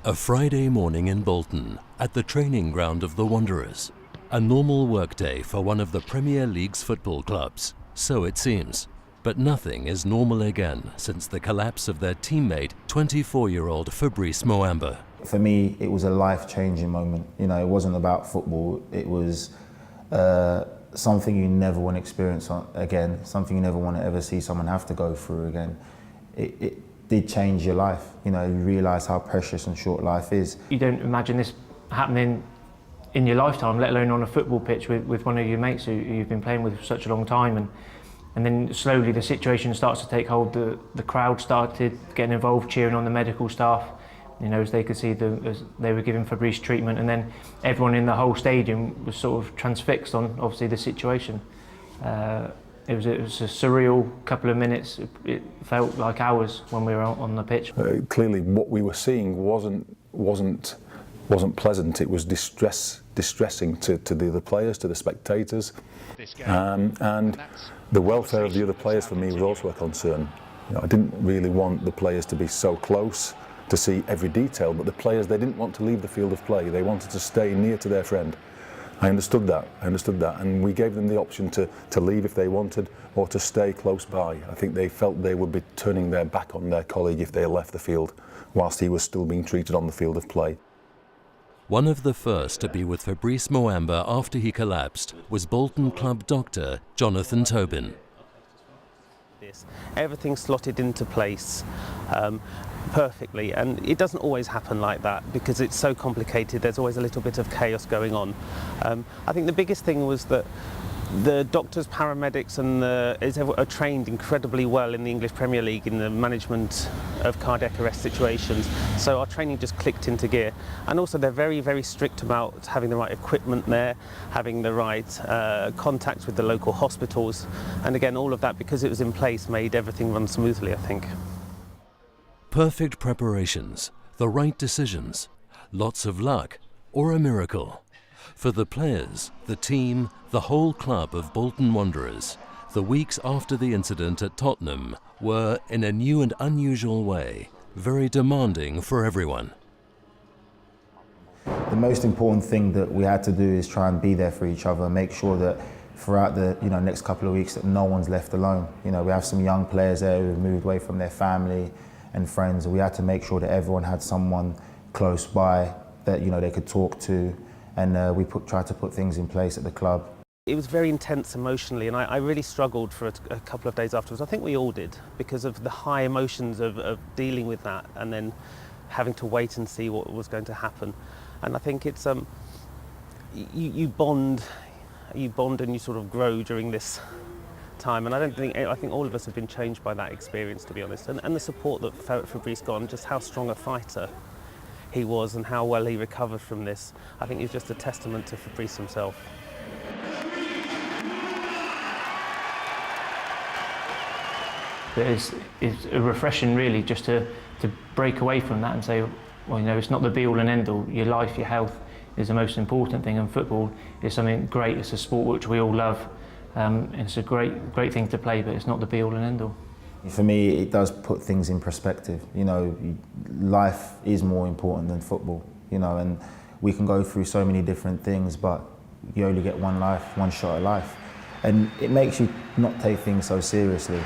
A Friday morning in Bolton, at the training ground of the Wanderers. A normal workday for one of the Premier League's football clubs, so it seems. But nothing is normal again since the collapse of their teammate, 24-year-old Fabrice Muamba. For me, it was a life-changing moment. You know, it wasn't about football. It was something you never want to experience again, something you never want to ever see someone have to go through again. It did change your life. You know, you realise how precious and short life is. You don't imagine this happening in your lifetime, let alone on a football pitch with one of your mates who you've been playing with for such a long time. And then slowly the situation starts to take hold. The crowd started getting involved, cheering on the medical staff, you know, as they could see as they were giving Fabrice treatment. And then everyone in the whole stadium was sort of transfixed on, obviously, the situation. It was a surreal couple of minutes. It felt like hours when we were on the pitch. Clearly, what we were seeing wasn't pleasant. It was distressing to the other players, to the spectators, and the welfare of the other players for me was also a concern. You know, I didn't really want the players to be so close to see every detail, but the players, they didn't want to leave the field of play. They wanted to stay near to their friend. I understood that, and we gave them the option to leave if they wanted or to stay close by. I think they felt they would be turning their back on their colleague if they left the field whilst he was still being treated on the field of play. One of the first to be with Fabrice Muamba after he collapsed was Bolton club doctor Jonathan Tobin. Everything slotted into place perfectly, and it doesn't always happen like that because it's so complicated. There's always a little bit of chaos going on. I think the biggest thing was that the doctors, paramedics are trained incredibly well in the English Premier League in the management of cardiac arrest situations, so our training just clicked into gear. And also they're very, very strict about having the right equipment there, having the right contacts with the local hospitals, and again all of that, because it was in place, made everything run smoothly, I think. Perfect preparations, the right decisions, lots of luck, or a miracle. For the players, the team, the whole club of Bolton Wanderers, the weeks after the incident at Tottenham were, in a new and unusual way, very demanding for everyone. The most important thing that we had to do is try and be there for each other, make sure that throughout the next couple of weeks that no one's left alone. You know, we have some young players there who have moved away from their family and friends, and we had to make sure that everyone had someone close by that they could talk to, and we tried to put things in place at the club. It was very intense emotionally, and I really struggled for a couple of days afterwards. I think we all did, because of the high emotions of dealing with that and then having to wait and see what was going to happen. And I think it's you bond and you sort of grow during this time, and I think all of us have been changed by that experience, to be honest, and the support that Fabrice got, and just how strong a fighter he was and how well he recovered from this. I think it's just a testament to Fabrice himself. It's refreshing, really, just to break away from that and say, well, it's not the be-all and end-all. Your life, your health is the most important thing, and football is something great. It's a sport which we all love. It's a great thing to play, but it's not the be-all and end-all. For me, it does put things in perspective. Life is more important than football, and we can go through so many different things, but you only get one life, one shot at life. And it makes you not take things so seriously.